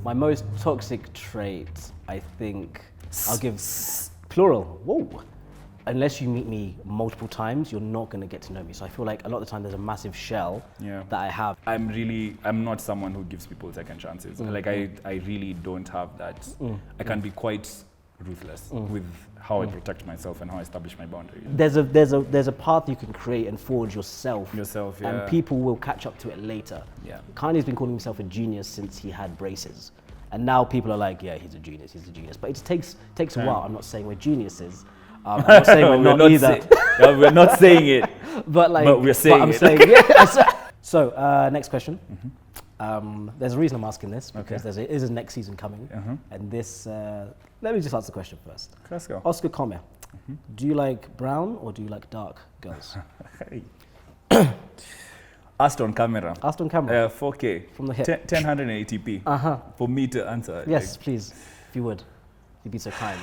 My most toxic trait, I think, I'll give plural. Whoa. Unless you meet me multiple times, you're not going to get to know me. So I feel like a lot of the time there's a massive shell that I have. I'm not someone who gives people second chances. Like I really don't have that. I can be quite ruthless with how I protect myself and how I establish my boundaries. There's a path you can create and forge yourself. Yeah. And people will catch up to it later. Yeah. Kanye's been calling himself a genius since he had braces. And now people are like, yeah, he's a genius. But it takes a while. I'm not saying we're geniuses. I'm not saying we're not either. We're not saying it. but we're saying I'm it. saying, yeah. So, next question. There's a reason I'm asking this, because there is a next season coming. And this, let me just ask the question first. Let's go. Oscar.Ke, do you like brown or do you like dark girls? Asked on camera. 4K. From the hip. 1080p. For me to answer. Yes, please, if you would. You'd be so kind.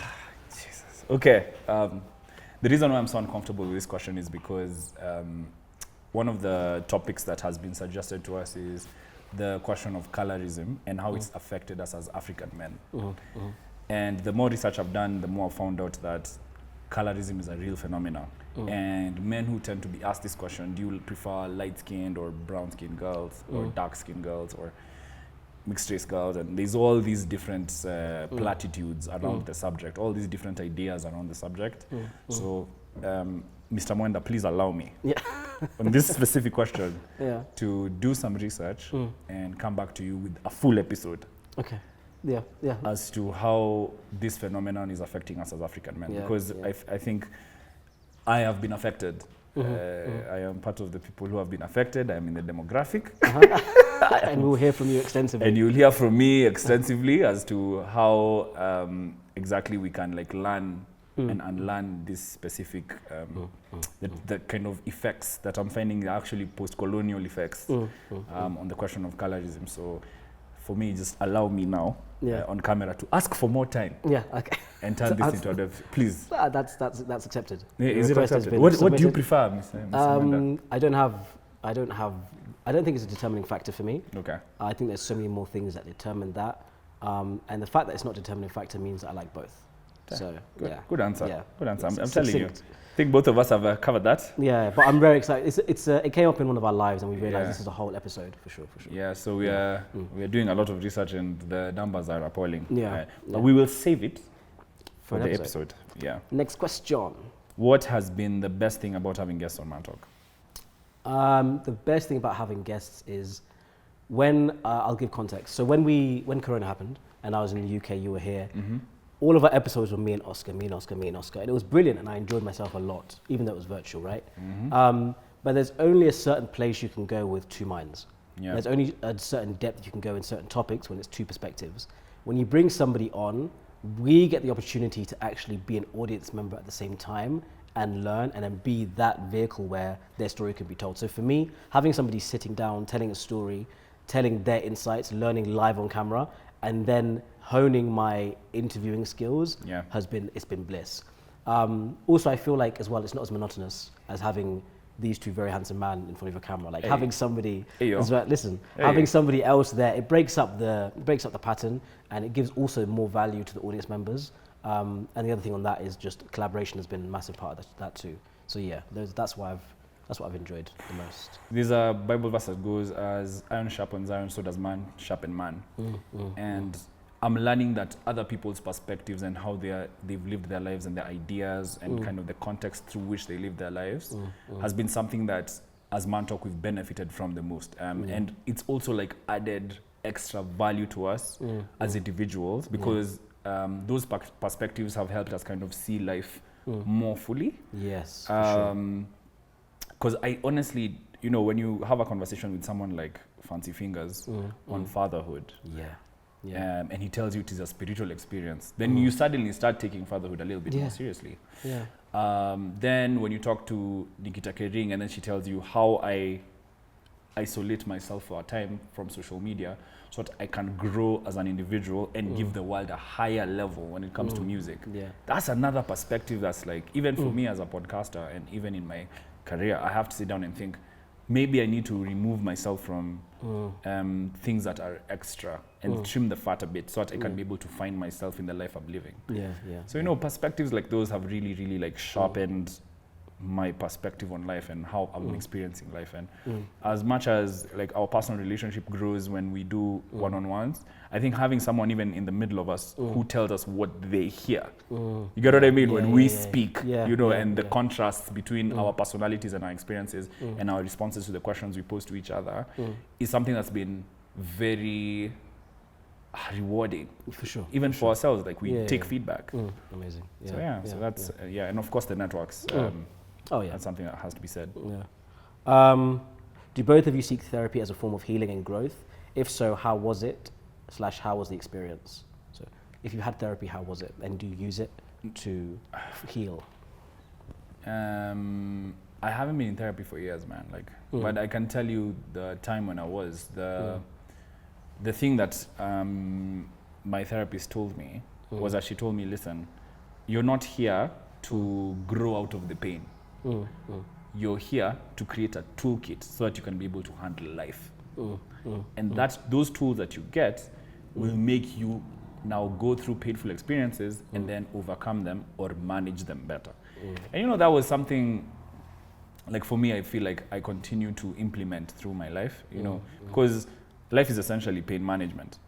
Jesus. Okay. The reason why I'm so uncomfortable with this question is because one of the topics that has been suggested to us is the question of colorism and how it's affected us as African men. And the more research I've done, the more I've found out that colorism is a real phenomenon. And men who tend to be asked this question, do you prefer light-skinned or brown-skinned girls, or dark-skinned girls, or mixed-race girls? And there's all these different platitudes around the subject, all these different ideas around the subject. So, Mr. Mwenda, please allow me on this specific question to do some research and come back to you with a full episode. Okay. As to how this phenomenon is affecting us as African men, because I think I have been affected. I am part of the people who have been affected. I am in the demographic. And we'll hear from you extensively. And you'll hear from me extensively as to how exactly we can learn and unlearn this specific, the kind of effects that I'm finding are actually post-colonial effects on the question of colorism. So for me, just allow me now on camera to ask for more time. Okay. And turn this into a please. That's accepted. Is it accepted? What do you prefer, Mr. Mwenda? I don't think it's a determining factor for me. Okay. I think there's so many more things that determine that. And the fact that it's not a determining factor means that I like both. Okay. So, Good answer. Yeah. Good answer. I'm telling you. I think both of us have covered that. Yeah, but I'm very excited. It came up in one of our lives, and we realized this is a whole episode for sure. Yeah, so we are doing a lot of research, and the numbers are appalling. But we will save it for the episode. Yeah. Next question. What has been the best thing about having guests on Mantalk? The best thing about having guests is when I'll give context. So when Corona happened, and I was in the UK, you were here. All of our episodes were me and Oscar, and it was brilliant, and I enjoyed myself a lot, even though it was virtual, right? But there's only a certain place you can go with two minds. There's only a certain depth you can go in certain topics when it's two perspectives. When you bring somebody on, we get the opportunity to actually be an audience member at the same time and learn, and then be that vehicle where their story can be told. So for me, having somebody sitting down, telling a story, telling their insights, learning live on camera, and then honing my interviewing skills it's been bliss. Also, I feel like as well, it's not as monotonous as having these two very handsome men in front of a camera. Like having somebody, having somebody else there, it breaks up the pattern, and it gives also more value to the audience members. And the other thing on that is just collaboration has been a massive part of that too. So that's what I've enjoyed the most. There's a Bible verse that goes, as iron sharpens iron, so does man sharpen man. And I'm learning that other people's perspectives and how they've lived their lives and their ideas and kind of the context through which they live their lives has been something that as Mantalk we've benefited from the most. And it's also added extra value to us as individuals, because those perspectives have helped us kind of see life more fully. Yes, for sure. Because I honestly, when you have a conversation with someone like Fancy Fingers on fatherhood, and he tells you it is a spiritual experience, then you suddenly start taking fatherhood a little bit more seriously. Then when you talk to Nikita Kering, and then she tells you how I isolate myself for a time from social media so that I can grow as an individual and give the world a higher level when it comes to music. That's another perspective that's even for me as a podcaster, and even in my career, I have to sit down and think, maybe I need to remove myself from things that are extra and trim the fat a bit so that I can be able to find myself in the life I'm living. So, you know, perspectives like those have really, really like sharpened my perspective on life and how I'm experiencing life. And as much as like our personal relationship grows when we do one-on-ones, I think having someone even in the middle of us who tells us what they hear, you get what I mean? When we speak, you know, and the contrasts between our personalities and our experiences and our responses to the questions we pose to each other is something that's been very rewarding. For sure. Even for ourselves, like we take feedback. Amazing. So that's and of course the networks. That's something that has to be said. Do both of you seek therapy as a form of healing and growth? If so, how was it / how was the experience? So if you had therapy, how was it? And do you use it to heal? I haven't been in therapy for years, man. Like, but I can tell you the time when I was the thing that my therapist told me was that she told me, listen, you're not here to grow out of the pain. You're here to create a toolkit so that you can be able to handle life. And those tools that you get will make you now go through painful experiences and then overcome them or manage them better. And you know, that was something, like for me, I feel like I continue to implement through my life, you know, because life is essentially pain management.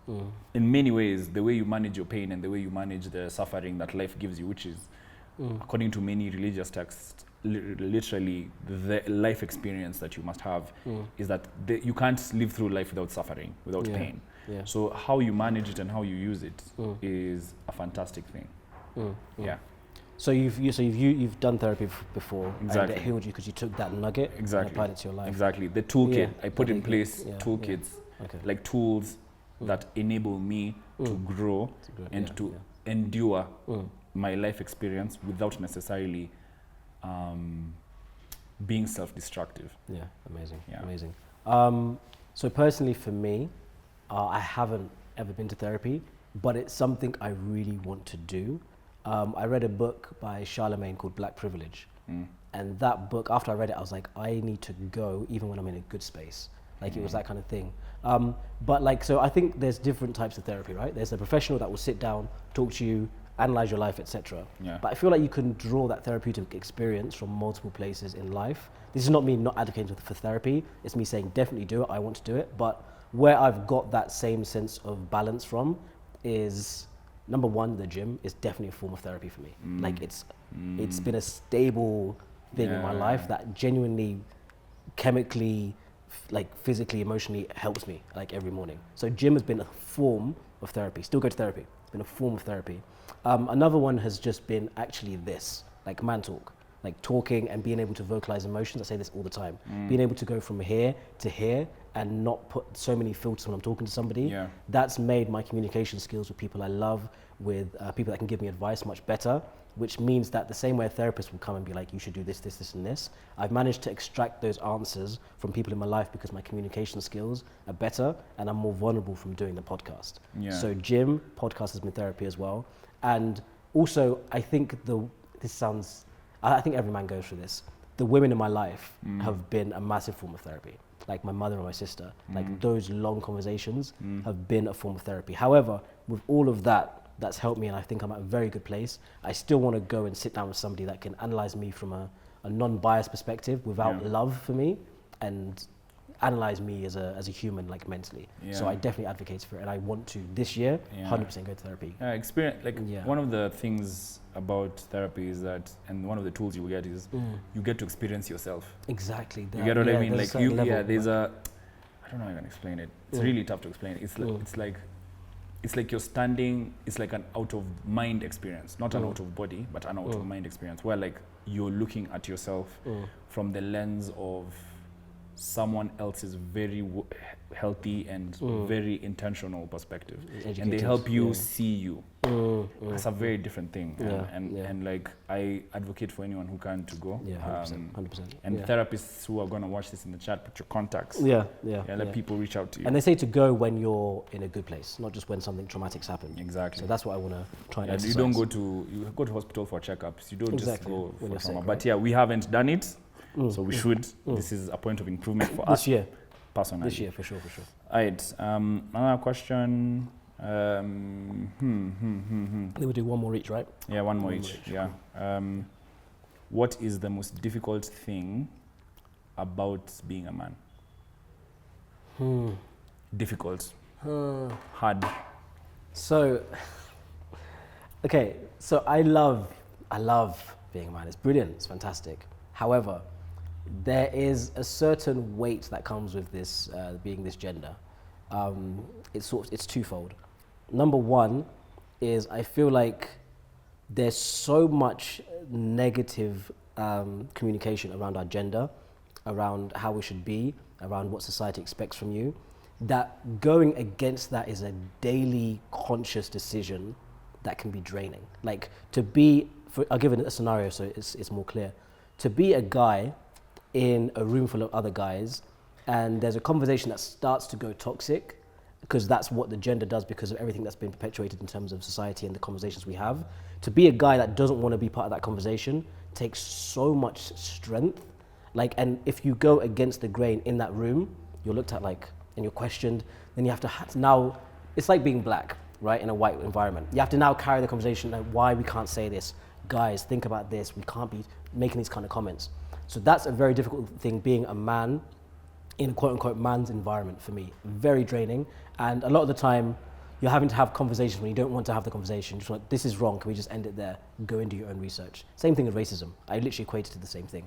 In many ways, the way you manage your pain and the way you manage the suffering that life gives you, which is, according to many religious texts, literally the life experience that you must have is that you can't live through life without suffering, without pain. So how you manage it and how you use it is a fantastic thing. So you've done therapy before, Exactly. and it healed you because you took that nugget and applied it to your life. Exactly. The toolkit, I put in place toolkits, like tools that enable me to grow and to endure my life experience without necessarily being self-destructive. Amazing. So personally for me, I haven't ever been to therapy, but it's something I really want to do. I read a book by Charlemagne called Black Privilege. And that book, after I read it, I was like, I need to go even when I'm in a good space. Like it was that kind of thing. But like, so I think there's different types of therapy, right? There's a professional that will sit down, talk to you, analyze your life, etc. But I feel like you can draw that therapeutic experience from multiple places in life. This is not me not advocating for therapy. It's me saying definitely do it. I want to do it. But where I've got that same sense of balance from is, number one, the gym is definitely a form of therapy for me. Like it's been a stable thing in my life that genuinely, chemically, like physically, emotionally helps me like every morning. So gym has been a form of therapy. Still go to therapy. It's been a form of therapy. Another one has just been actually this, like Mantalk, like talking and being able to vocalize emotions. I say this all the time. Being able to go from here to here and not put so many filters when I'm talking to somebody. That's made my communication skills with people I love, with people that can give me advice much better, which means that the same way a therapist will come and be like, you should do this, this, this, and this, I've managed to extract those answers from people in my life because my communication skills are better and I'm more vulnerable from doing the podcast. So gym, podcast has been therapy as well. And also, I think I think every man goes through this. The women in my life have been a massive form of therapy. Like my mother and my sister, like those long conversations have been a form of therapy. However, with all of that, that's helped me and I think I'm at a very good place. I still want to go and sit down with somebody that can analyze me from a non-biased perspective without love for me and analyze me as a human, like mentally. So I definitely advocate for it and I want to this year 100% go to therapy. One of the things about therapy is that, and one of the tools you get is you get to experience yourself. Exactly. You get what I mean? Like there's I don't know how I can explain it. It's really tough to explain. It's like you're standing, it's like an out of mind experience, not an out of body, but an out of mind experience where like you're looking at yourself from the lens of someone else's very healthy and very intentional perspective. And they help you see you. That's a very different thing. And like I advocate for anyone who can to go. 100%. And therapists who are going to watch this in the chat, put your contacts. Let people reach out to you. And they say to go when you're in a good place, not just when something traumatic's happened. Exactly. So that's what I want to try and emphasize. You go to hospital for checkups. You don't just go for trauma. But we haven't done it. So we should. This is a point of improvement for us. This year. Personally. This year, for sure. All right. Another question. Then we'll do one more each, right? Yeah, one more each. Yeah. What is the most difficult thing about being a man? Difficult. Hard. So, okay. So I love being a man. It's brilliant. It's fantastic. However, there is a certain weight that comes with this being this gender. It's twofold. Number one is I feel like there's so much negative communication around our gender, around how we should be, around what society expects from you, that going against that is a daily conscious decision that can be draining. Like I'll give it a scenario so it's more clear. To be a guy in a room full of other guys and there's a conversation that starts to go toxic, because that's what the gender does because of everything that's been perpetuated in terms of society and the conversations we have. To be a guy that doesn't want to be part of that conversation takes so much strength. Like, and if you go against the grain in that room, you're looked at like, and you're questioned, then you have to now, it's like being black, right, in a white environment. You have to now carry the conversation like why we can't say this. Guys, think about this. We can't be making these kind of comments. So that's a very difficult thing, being a man in a quote unquote man's environment for me. Very draining. And a lot of the time you're having to have conversations when you don't want to have the conversation. Just like, this is wrong, can we just end it there? Go and do your own research. Same thing with racism. I literally equate it to the same thing.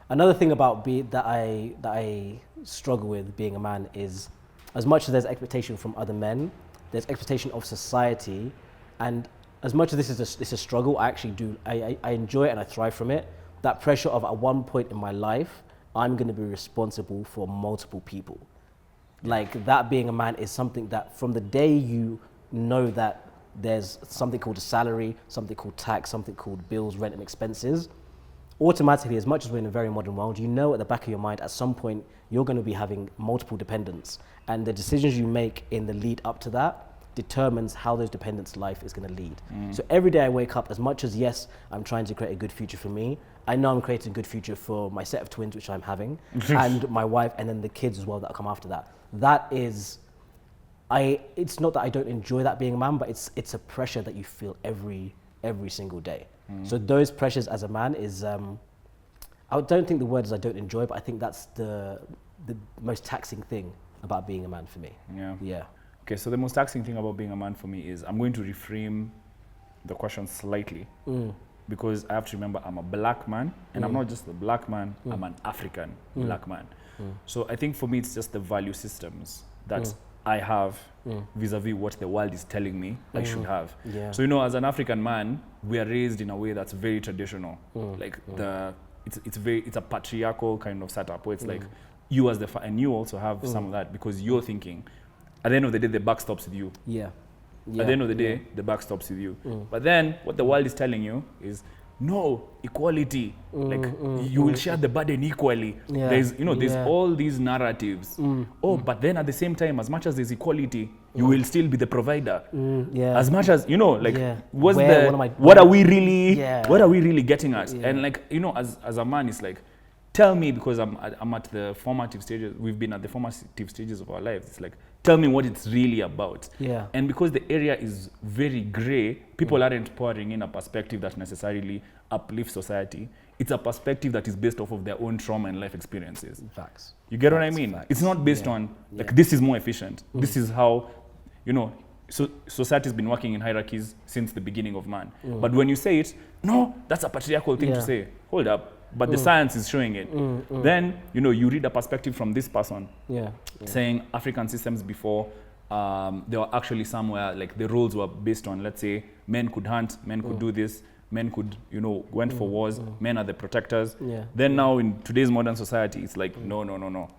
Another thing about that I struggle with being a man is, as much as there's expectation from other men, there's expectation of society, and as much as this is a struggle, I actually do, I enjoy it and I thrive from it. That pressure of at one point in my life, I'm going to be responsible for multiple people. Like, that being a man is something that from the day you know that there's something called a salary, something called tax, something called bills, rent and expenses, automatically, as much as we're in a very modern world, you know at the back of your mind at some point you're going to be having multiple dependents, and the decisions you make in the lead up to that determines how those dependents' life is going to lead. So every day I wake up, as much as yes, I'm trying to create a good future for me, I know I'm creating a good future for my set of twins, which I'm having, and my wife, and then the kids as well that come after that. That is, it's not that I don't enjoy that being a man, but it's a pressure that you feel every single day. So those pressures as a man is, I don't think the word is I don't enjoy, but I think that's the most taxing thing about being a man for me. Yeah. Okay, so the most taxing thing about being a man for me is, I'm going to reframe the question slightly, because I have to remember I'm a black man, and I'm not just a black man, I'm an African black man. So I think for me it's just the value systems that I have vis-a-vis what the world is telling me I should have. So, you know, as an African man, we are raised in a way that's very traditional. Like it's a patriarchal kind of setup where it's like you as the and you also have some of that, because you're thinking at the end of the day the buck stops with you. At the end of the day the buck stops with you. But then what the world is telling you is, no, equality, like you will share the burden equally. There's, you know, there's all these narratives. But then at the same time, as much as there's equality, you will still be the provider. As much as, you know, like what are we really getting at? And like, you know, as a man, it's like, tell me, because I'm at the formative stages, we've been at the formative stages of our lives. It's like, tell me what it's really about. And because the area is very gray, people aren't pouring in a perspective that necessarily uplifts society. It's a perspective that is based off of their own trauma and life experiences. Facts. You get what I mean? It's not based on, like, this is more efficient. This is how, you know, so society's been working in hierarchies since the beginning of man. But when you say it, no, that's a patriarchal thing to say. Hold up. But the science is showing it. Then, you know, you read a perspective from this person saying African systems before, there were actually somewhere like the roles were based on, let's say, men could hunt, men could do this, men could, you know, went for wars, men are the protectors. Then now in today's modern society, it's like, no.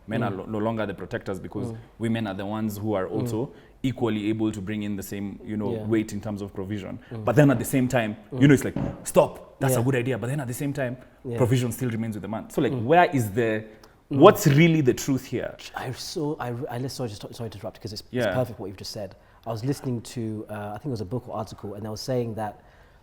Men are no longer the protectors, because women are the ones who are also equally able to bring in the same, you know, weight in terms of provision. But then at the same time, you know, it's like, stop, that's a good idea. But then at the same time, provision still remains with the man. So like, where is what's really the truth here? Sorry to interrupt, because it's perfect what you've just said. I was listening to, I think it was a book or article, and they were saying that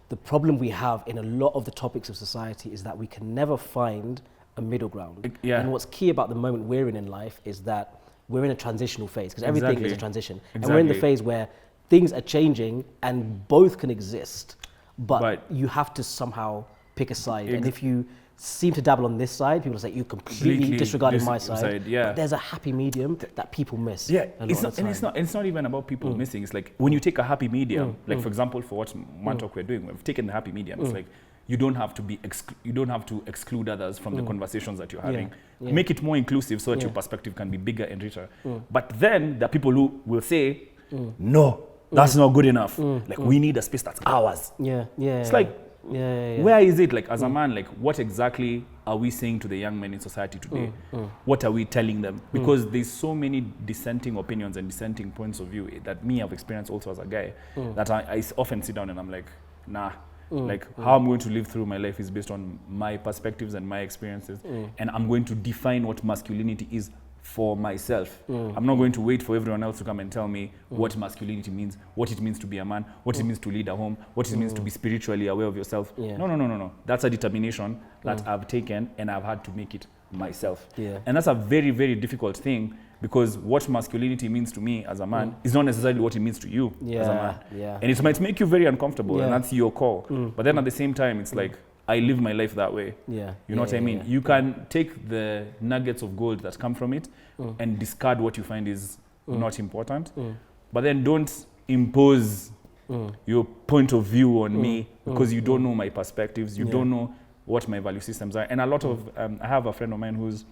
the problem we have in a lot of the topics of society is that we can never find a middle ground. Yeah. And what's key about the moment we're in life is that we're in a transitional phase, because everything Exactly. is a transition. Exactly. And we're in the phase where things are changing and both can exist, but you have to somehow pick a side. And if you seem to dabble on this side, people say you completely disregarding my side. Yeah. But there's a happy medium that people miss. Yeah, a lot of the time. it's not even about people missing. It's like when you take a happy medium, like for example, for what Mantalk we're doing, we've taken the happy medium. It's like you don't have to you don't have to exclude others from the conversations that you're having. Yeah. Make it more inclusive so that your perspective can be bigger and richer. But then there are people who will say, no, that's not good enough. Like we need a space that's ours. It's like, where is it? Like as a man, like what exactly are we saying to the young men in society today? What are we telling them? Because there's so many dissenting opinions and dissenting points of view that me I've experienced also as a guy, that I often sit down and I'm like, nah, like how I'm going to live through my life is based on my perspectives and my experiences, and I'm going to define what masculinity is for myself. I'm not going to wait for everyone else to come and tell me what masculinity means, what it means to be a man, what it means to lead a home, what it means to be spiritually aware of yourself. No. That's a determination that I've taken and I've had to make it myself. And that's a very, very difficult thing, because what masculinity means to me as a man is not necessarily what it means to you as a man. And it might make you very uncomfortable, and that's your call. But then at the same time, it's like, I live my life that way. You know what I mean? You can take the nuggets of gold that come from it and discard what you find is not important. But then don't impose your point of view on me, because you don't know my perspectives. You don't know what my value systems are. And a lot of, I have a friend of mine who's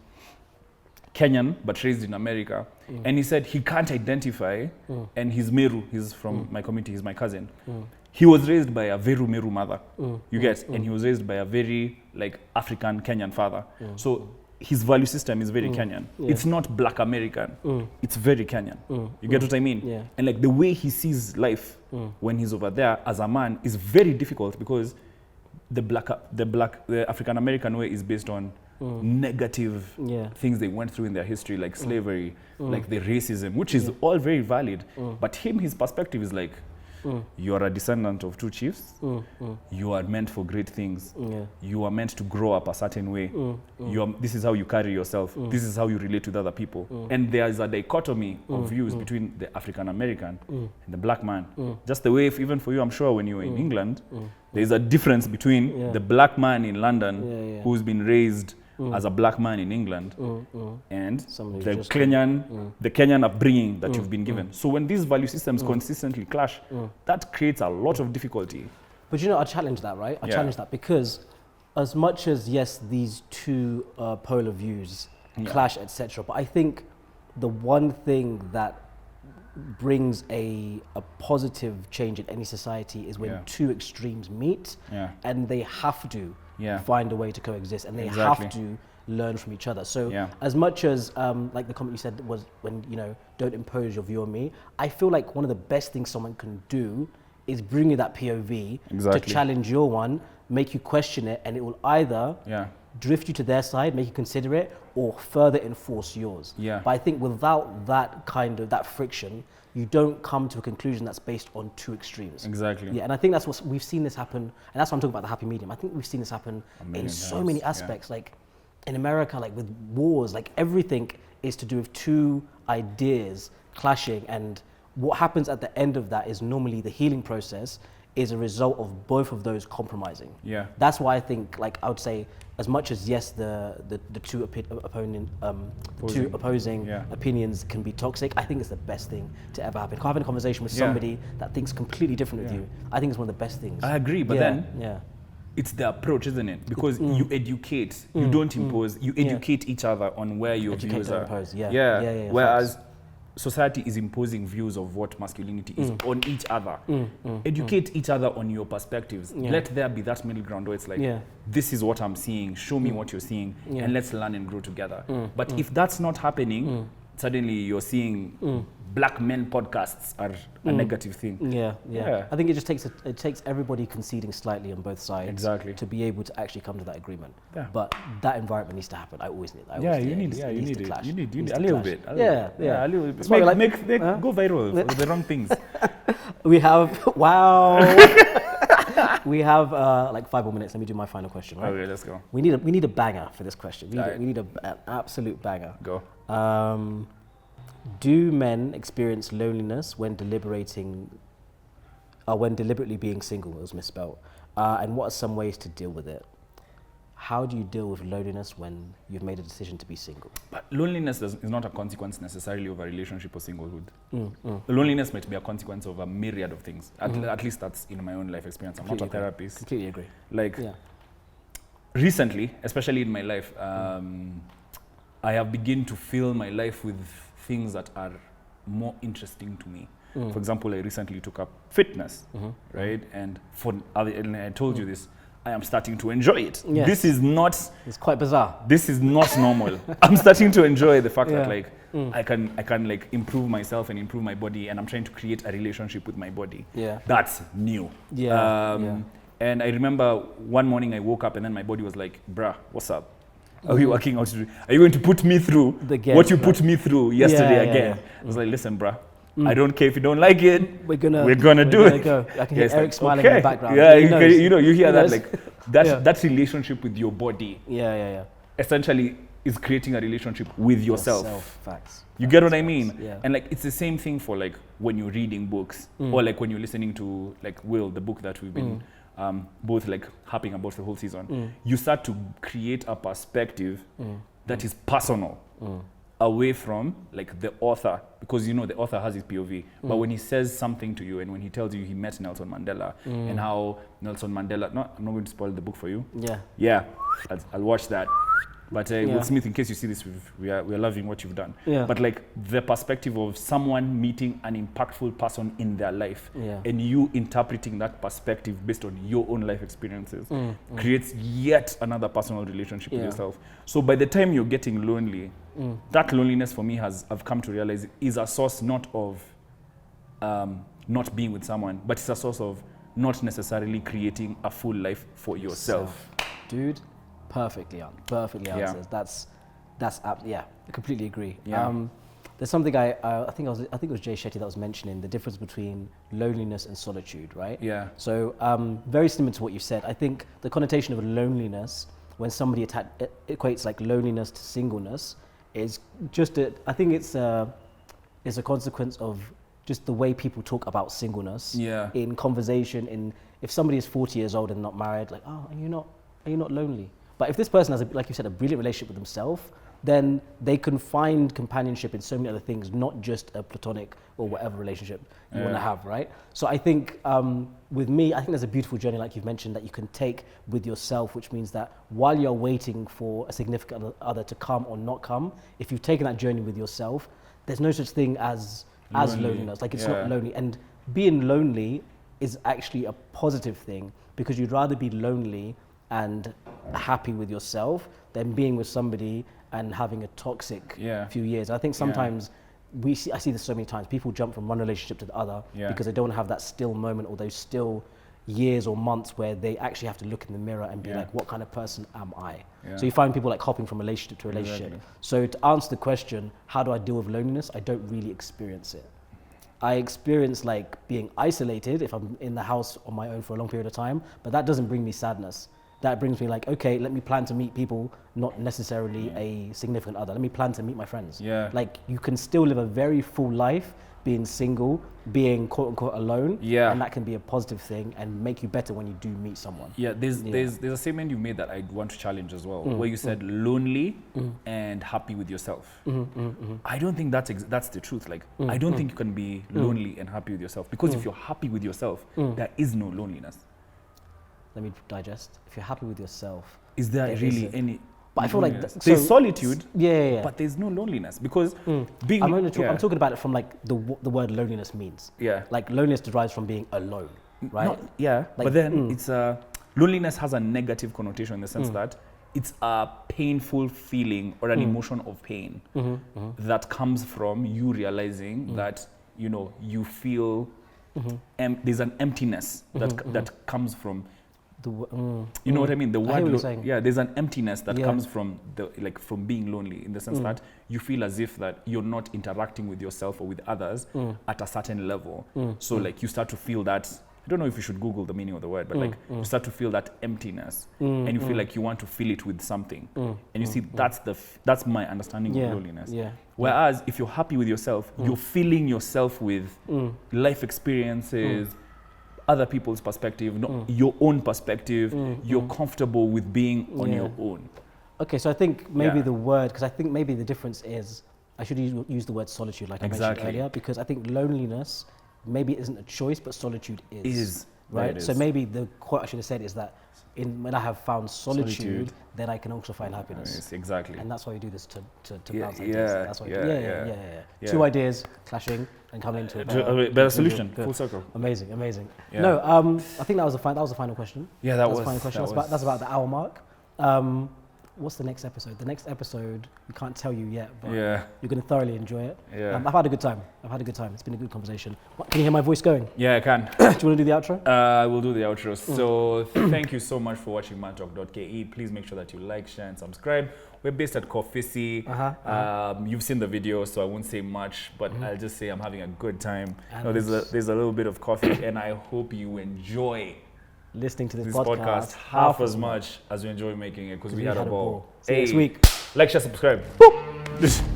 Kenyan, but raised in America. And he said he can't identify, and he's Meru, he's from my community, he's my cousin. He was raised by a Veru Meru mother, you get, and he was raised by a very like African Kenyan father. So his value system is very Kenyan. It's not Black American, it's very Kenyan. You get what I mean? And like the way he sees life when he's over there as a man is very difficult, because the African American way is based on negative things they went through in their history, like slavery, like the racism, which is all very valid. But his perspective is like, you are a descendant of two chiefs. You are meant for great things. You are meant to grow up a certain way. This is how you carry yourself. This is how you relate with other people. And there is a dichotomy of views between the African American and the black man. Just the way, even for you, I'm sure when you were in England, there is a difference between the black man in London who's been raised as a black man in England and the Kenyan upbringing that you've been given. So when these value systems consistently clash, that creates a lot of difficulty. But you know, I challenge that, right? I challenge that, because as much as, yes, these two polar views clash, etc., but I think the one thing that brings a positive change in any society is when two extremes meet, and they have to find a way to coexist, and they have to learn from each other. So as much as like the comment you said was when, you know, don't impose your view on me, I feel like one of the best things someone can do is bring you that POV to challenge your one, make you question it, and it will either drift you to their side, make you consider it, or further enforce yours. But I think without that kind of, that friction, you don't come to a conclusion that's based on two extremes. And I think that's what we've seen this happen, and that's why I'm talking about the happy medium. I think we've seen this happen in so many aspects, like in America, like with wars, like everything is to do with two ideas clashing, and what happens at the end of that is normally the healing process is a result of both of those compromising. That's why I think, like I would say, as much as yes, the two opposing opinions can be toxic, I think it's the best thing to ever happen. Having a conversation with somebody that thinks completely different with you, I think it's one of the best things. I agree, but then it's the approach, isn't it? Because you educate, you don't impose, you educate each other on where your views are. Whereas society is imposing views of what masculinity is on each other. Educate each other on your perspectives. Let there be that middle ground where it's like, this is what I'm seeing, show me what you're seeing, and let's learn and grow together. But if that's not happening, suddenly you're seeing black men podcasts are a negative thing. I think it just takes everybody conceding slightly on both sides to be able to actually come to that agreement. But that environment needs to happen. I always need it. You need a little bit. A little bit. Go viral for the wrong things. We have, wow. We have like 5 more minutes. Let me do my final question. Right? Okay, let's go. We need a banger for this question. We Alright. need an absolute banger. Go. Do men experience loneliness when deliberating, when deliberately being single? It was misspelled. And what are some ways to deal with it? How do you deal with loneliness when you've made a decision to be single? But loneliness is not a consequence necessarily of a relationship or singlehood. Loneliness might be a consequence of a myriad of things. At least that's in my own life experience. I'm not a therapist. Completely agree. Like, recently, especially in my life, I have begun to fill my life with things that are more interesting to me. For example, I recently took up fitness, right? And I told you this, I am starting to enjoy it. Yes. This is not... It's quite bizarre. This is not normal. I'm starting to enjoy the fact that like I can like improve myself and improve my body, and I'm trying to create a relationship with my body. Yeah. That's new. And I remember one morning I woke up and then my body was like, bruh, what's up? Are you working out? Are you going to put me through what you put me through yesterday again? I was like, listen, bruh, I don't care if you don't like it. We're gonna do it. Go. I can hear Eric smiling in the background. Yeah, you hear that like that relationship with your body. Yeah. Essentially, is creating a relationship with yourself. Facts. You get what I mean? Yeah. And like it's the same thing for like when you're reading books or like when you're listening to like Will, the book that we've been both like harping about the whole season. You start to create a perspective that is personal. Away from like the author, because you know the author has his POV, but when he says something to you and when he tells you he met Nelson Mandela and how Nelson Mandela, I'm not going to spoil the book for you. I'll watch that. But Will Smith, in case you see this, we are loving what you've done. But like the perspective of someone meeting an impactful person in their life and you interpreting that perspective based on your own life experiences creates yet another personal relationship with yourself. So by the time you're getting lonely, that loneliness for me I've come to realize is a source not of not being with someone, but it's a source of not necessarily creating a full life for yourself. Dude. Perfectly answers. That's I completely agree. There's something I think it was Jay Shetty that was mentioning the difference between loneliness and solitude, right? Yeah. So very similar to what you said. I think the connotation of loneliness when somebody equates like loneliness to singleness is just I think it's a consequence of just the way people talk about singleness in conversation. If somebody is 40 years old and not married, like, oh, are you not lonely? But if this person has, like you said, a brilliant relationship with themselves, then they can find companionship in so many other things, not just a platonic or whatever relationship you want to have, right? So I think with me, I think there's a beautiful journey, like you've mentioned, that you can take with yourself, which means that while you're waiting for a significant other to come or not come, if you've taken that journey with yourself, there's no such thing as loneliness. Like it's not lonely. And being lonely is actually a positive thing because you'd rather be lonely and happy with yourself than being with somebody and having a toxic few years. I think sometimes I see this so many times. People jump from one relationship to the other because they don't have that still moment or those still years or months where they actually have to look in the mirror and be like, what kind of person am I? So you find people like hopping from relationship to relationship. Exactly. So to answer the question, how do I deal with loneliness? I don't really experience it. I experience like being isolated if I'm in the house on my own for a long period of time, but that doesn't bring me sadness. That brings me like, okay, let me plan to meet people, not necessarily a significant other. Let me plan to meet my friends. Like you can still live a very full life being single, being quote unquote alone. And that can be a positive thing and make you better when you do meet someone. There's a statement you made that I want to challenge as well, where you said lonely and happy with yourself. I don't think that's the truth. Like, I don't think you can be lonely and happy with yourself because if you're happy with yourself, there is no loneliness. Let me digest. If you're happy with yourself, is there really any? But I feel like there's solitude, but there's no loneliness because being. I'm talking about it from like the word loneliness means. Like loneliness derives from being alone, right? But then it's loneliness has a negative connotation in the sense that it's a painful feeling or an emotion of pain that comes from you realizing that you feel there's an emptiness that comes from. You know what I mean? The word, there's an emptiness that comes from from being lonely in the sense that you feel as if that you're not interacting with yourself or with others at a certain level. So like you start to feel that I don't know if you should Google the meaning of the word, but like you start to feel that emptiness, and you feel like you want to fill it with something, and you see that's my understanding of loneliness. Yeah. Whereas if you're happy with yourself, you're filling yourself with life experiences, other people's perspective, not your own perspective. You're comfortable with being on your own. Okay, so I think maybe the word, because I think maybe the difference is, I should use the word solitude, like I mentioned earlier, because I think loneliness maybe isn't a choice, but solitude is. Right? So maybe the quote I should have said is that when I have found solitude, then I can also find happiness. Yes, exactly. And that's why we do this to bounce ideas. Yeah, That's why yeah. Two ideas clashing and coming into a better solution. Full circle. Amazing. Yeah. No, I think that was the final question. Yeah, that was the final question. That's about the hour mark. What's the next episode? The next episode, we can't tell you yet, but you're going to thoroughly enjoy it. Yeah. I've had a good time. It's been a good conversation. Can you hear my voice going? Yeah, I can. Do you want to do the outro? We'll do the outro. So thank you so much for watching Mantalk.Ke. Please make sure that you like, share, and subscribe. We're based at Coffee. You've seen the video, so I won't say much, but I'll just say I'm having a good time. There's a little bit of coffee, and I hope you enjoy listening to this podcast half as much as we enjoy making it, because we had a ball. See you next week. Like, share, subscribe. Boop.